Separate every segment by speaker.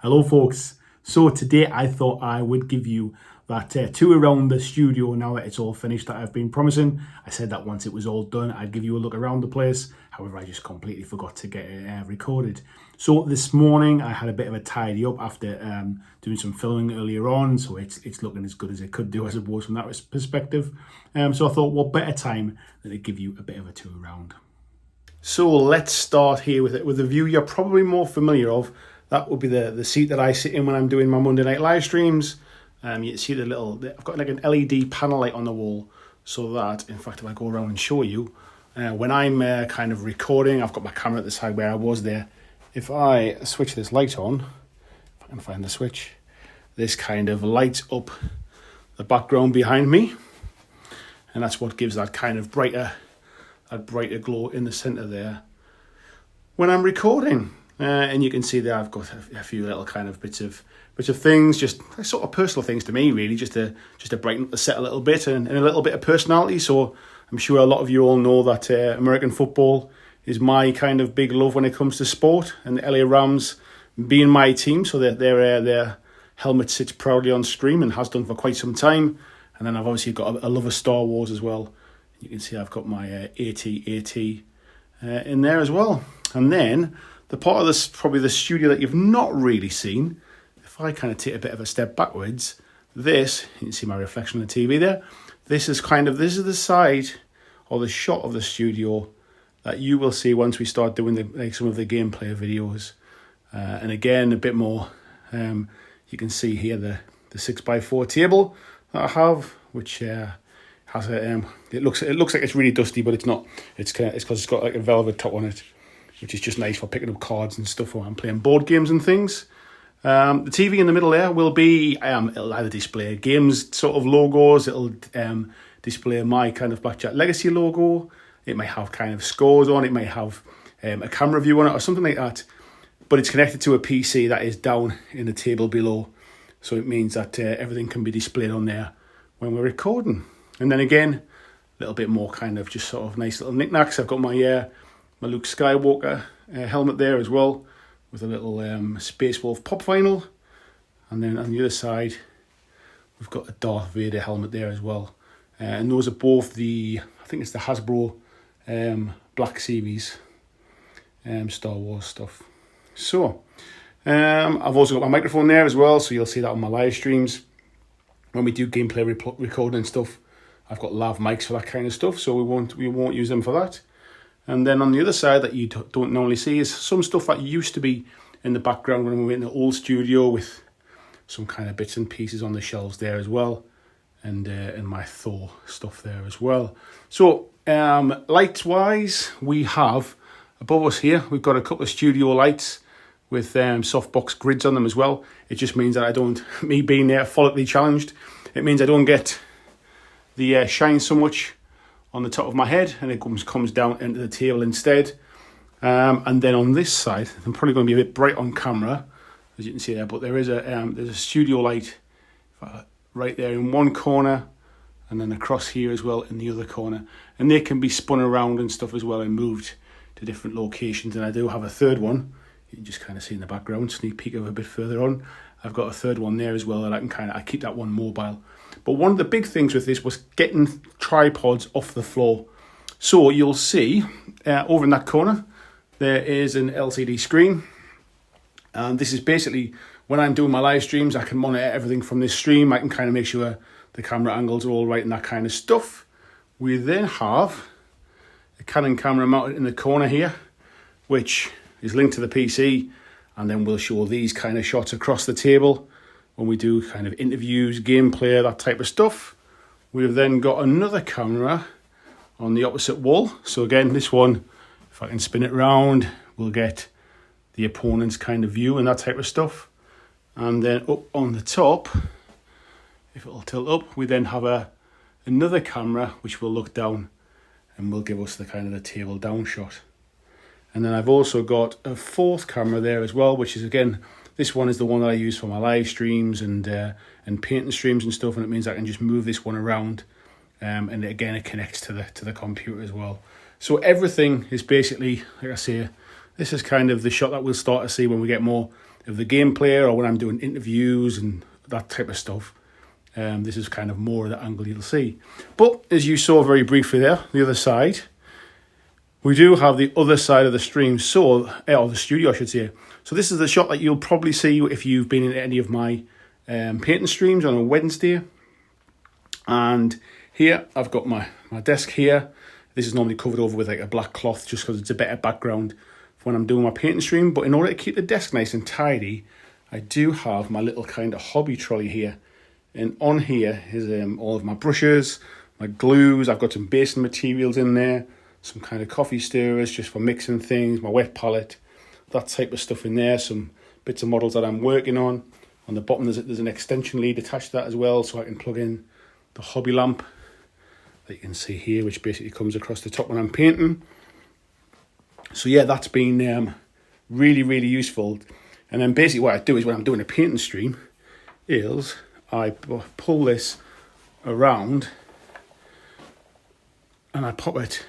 Speaker 1: Hello folks, so today I thought I would give you that tour around the studio now that it's all finished that I've been promising. I said that once it was all done I'd give you a look around the place, however I just completely forgot to get it recorded. So this morning I had a bit of a tidy up after doing some filming earlier on, so it's looking as good as it could do I suppose from that perspective. So I thought what better time than to give you a bit of a tour around. So let's start here with a view you're probably more familiar of. That would be the seat that I sit in when I'm doing my Monday night live streams. You see I've got like an LED panel light on the wall, so that, in fact, if I go around and show you, when I'm kind of recording, I've got my camera at the side where I was there. If I switch this light on, if I can find the switch, this kind of lights up the background behind me. And that's what gives that kind of brighter glow in the center there when I'm recording. And you can see that I've got a few little kind of bits of things, just sort of personal things to me, really, just to brighten up the set a little bit and a little bit of personality. So I'm sure a lot of you all know that American football is my kind of big love when it comes to sport, and the LA Rams being my team, so their helmet sits proudly on screen and has done for quite some time. And then I've obviously got a love of Star Wars as well. You can see I've got my AT-AT in there as well. And then the part of this, probably the studio that you've not really seen, if I kind of take a bit of a step backwards, this, you can see my reflection on the TV there, this is the side or the shot of the studio that you will see once we start doing some of the gameplay videos. And again, a bit more, you can see here the 6x4 table that I have, which has a, it looks like it's really dusty, but it's not. It's because it's got like a velvet top on it, which is just nice for picking up cards and stuff when I'm playing board games and things. The TV in the middle there will be, it'll either display games sort of logos, it'll display my kind of BlackJack Legacy logo, it may have kind of scores on, it may have a camera view on it or something like that, but it's connected to a PC that is down in the table below, so it means that everything can be displayed on there when we're recording. And then again, a little bit more kind of just sort of nice little knickknacks. I've got my Luke Skywalker helmet there as well, with a little Space Wolf pop vinyl. And then on the other side, we've got a Darth Vader helmet there as well. And those are both I think it's the Hasbro Black Series Star Wars stuff. So, I've also got my microphone there as well, so you'll see that on my live streams. When we do gameplay recording and stuff, I've got lav mics for that kind of stuff, so we won't use them for that. And then on the other side that you don't normally see is some stuff that used to be in the background when we were in the old studio, with some kind of bits and pieces on the shelves there as well, and my Thor stuff there as well. So lights wise, we have above us here, we've got a couple of studio lights with softbox grids on them as well. It just means that me being follically challenged, it means I don't get the shine so much on the top of my head, and it comes down into the table instead. And then on this side, I'm probably going to be a bit bright on camera, as you can see there, but there's a studio light right there in one corner, and then across here as well in the other corner, and they can be spun around and stuff as well and moved to different locations. And I do have a third one, you can just kind of see in the background, sneak peek of a bit further on. I've got a third one there as well that I keep that one mobile. But one of the big things with this was getting tripods off the floor. So you'll see over in that corner, there is an LCD screen. And this is basically, when I'm doing my live streams, I can monitor everything from this stream. I can kind of make sure the camera angles are all right and that kind of stuff. We then have a Canon camera mounted in the corner here, which is linked to the PC. And then we'll show these kind of shots across the table when we do kind of interviews, gameplay, that type of stuff. We've then got another camera on the opposite wall. So again, this one, if I can spin it round, we'll get the opponent's kind of view and that type of stuff. And then up on the top, if it'll tilt up, we then have another camera which will look down and will give us the kind of the table down shot. And then I've also got a fourth camera there as well, which is, again, this one is the one that I use for my live streams and painting streams and stuff, and it means I can just move this one around, and again it connects to the computer as well. So everything is basically, like I say, this is kind of the shot that we'll start to see when we get more of the gameplay or when I'm doing interviews and that type of stuff. This is kind of more of the angle you'll see. But as you saw very briefly there, the other side, we do have the other side of the stream, or the studio, I should say. So this is the shot that you'll probably see if you've been in any of my painting streams on a Wednesday. And here I've got my desk here. This is normally covered over with like a black cloth just because it's a better background for when I'm doing my painting stream. But in order to keep the desk nice and tidy, I do have my little kind of hobby trolley here. And on here is all of my brushes, my glues. I've got some basing materials in there, some kind of coffee stirrers just for mixing things, my wet palette, that type of stuff in there, some bits of models that I'm working on. On the bottom there's an extension lead attached to that as well, so I can plug in the hobby lamp that you can see here, which basically comes across the top when I'm painting. So yeah, that's been really, really useful. And then basically what I do is when I'm doing a painting stream is I pull this around and I pop it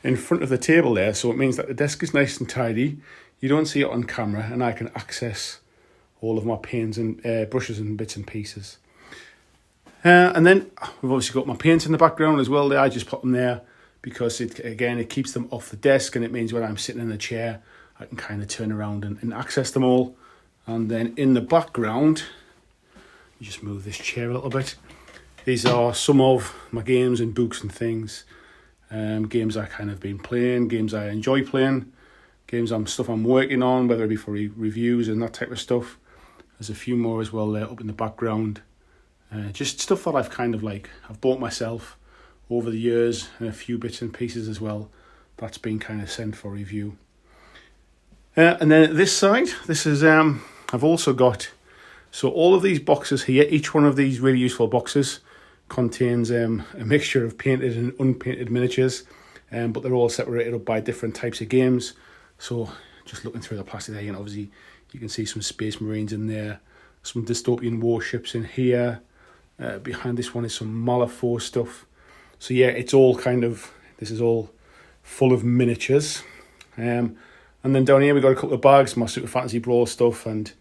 Speaker 1: in front of the table there, so it means that the desk is nice and tidy. You don't see it on camera, and I can access all of my paints and brushes and bits and pieces. And then we've obviously got my paints in the background as well. I just put them there because it keeps them off the desk, and it means when I'm sitting in the chair I can kind of turn around and access them all. And then in the background, you just move this chair a little bit. These are some of my games and books and things. Games I kind of been playing, games I enjoy playing, stuff I'm working on, whether it be for reviews and that type of stuff. There's a few more as well there up in the background. Just stuff that I've kind of I've bought myself over the years, and a few bits and pieces as well that's been kind of sent for review. And then this side, this is I've also got, so all of these boxes here, each one of these really useful boxes contains a mixture of painted and unpainted miniatures, but they're all separated up by different types of games. So just looking through the plastic there, obviously you can see some Space Marines in there, some dystopian warships in here. Behind this one is some Malifaux stuff. So yeah, it's all this is all full of miniatures. And then down here we've got a couple of bags, my Super Fantasy Brawl stuff and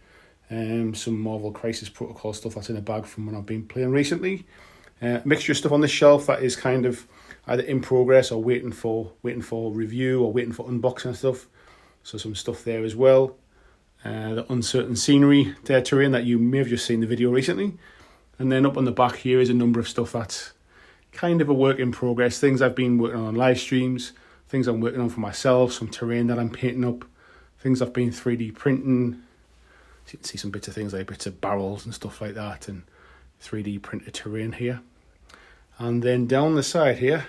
Speaker 1: some Marvel Crisis Protocol stuff that's in a bag from when I've been playing recently. Mixture of stuff on this shelf that is kind of either in progress or waiting for review or waiting for unboxing and stuff. So some stuff there as well. The uncertain scenery terrain that you may have just seen the video recently. And then up on the back here is a number of stuff that's kind of a work in progress. Things I've been working on live streams, things I'm working on for myself, some terrain that I'm painting up, things I've been 3D printing. So you can see some bits of things like bits of barrels and stuff like that, and 3D printed terrain here. And then down the side here,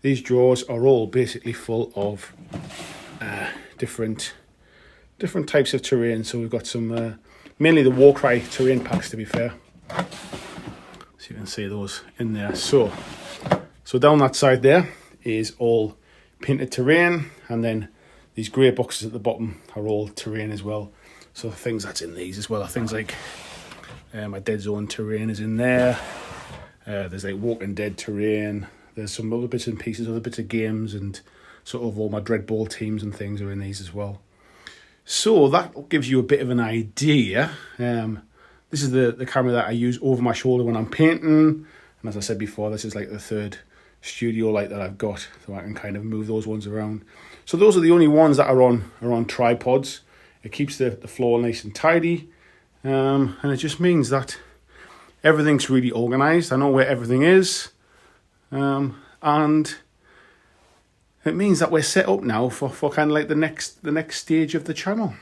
Speaker 1: these drawers are all basically full of different types of terrain. So we've got some, mainly the Warcry terrain packs, to be fair. So you can see those in there. So down that side there is all painted terrain, and then these grey boxes at the bottom are all terrain as well. So the things that's in these as well are things like my Dead Zone terrain is in there. There's like Walking Dead terrain. There's some other bits and pieces, other bits of games, and sort of all my Dreadball teams and things are in these as well. So that gives you a bit of an idea. This is the camera that I use over my shoulder when I'm painting. And as I said before, this is like the third studio light that I've got, so I can kind of move those ones around. So those are the only ones that are on tripods. It keeps the floor nice and tidy. And it just means that everything's really organised. I know where everything is. And it means that we're set up now for kind of like the next stage of the channel.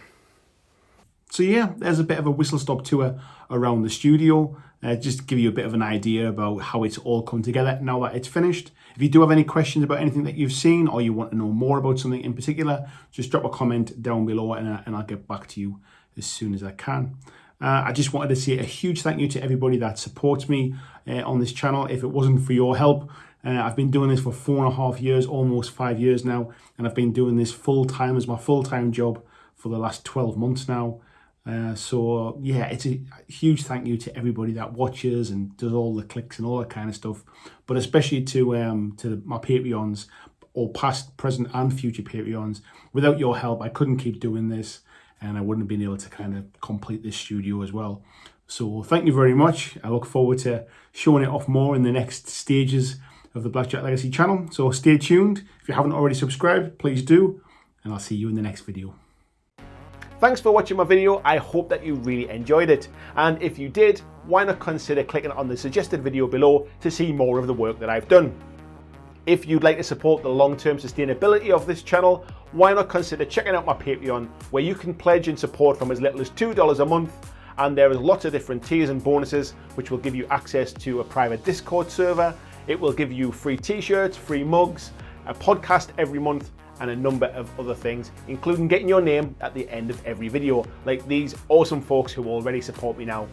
Speaker 1: So yeah, there's a bit of a whistle-stop tour around the studio, just to give you a bit of an idea about how it's all come together now that it's finished. If you do have any questions about anything that you've seen, or you want to know more about something in particular, just drop a comment down below and I'll get back to you as soon as I can. I just wanted to say a huge thank you to everybody that supports me on this channel. If it wasn't for your help, I've been doing this for 4.5 years, almost 5 years now, and I've been doing this full-time as my full-time job for the last 12 months now. So yeah, it's a huge thank you to everybody that watches and does all the clicks and all that kind of stuff, but especially to my Patreons, all past, present and future Patreons. Without your help, I couldn't keep doing this. and I wouldn't have been able to kind of complete this studio as well. So thank you very much. I look forward to showing it off more in the next stages of the BlackJack Legacy channel. So stay tuned. If you haven't already subscribed, please do, and I'll see you in the next video.
Speaker 2: Thanks for watching my video. I hope that you really enjoyed it. And if you did, why not consider clicking on the suggested video below to see more of the work that I've done. If you'd like to support the long-term sustainability of this channel, why not consider checking out my Patreon, where you can pledge and support from as little as $2 a month. And there is lots of different tiers and bonuses, which will give you access to a private Discord server. It will give you free t-shirts, free mugs, a podcast every month, and a number of other things, including getting your name at the end of every video, like these awesome folks who already support me now.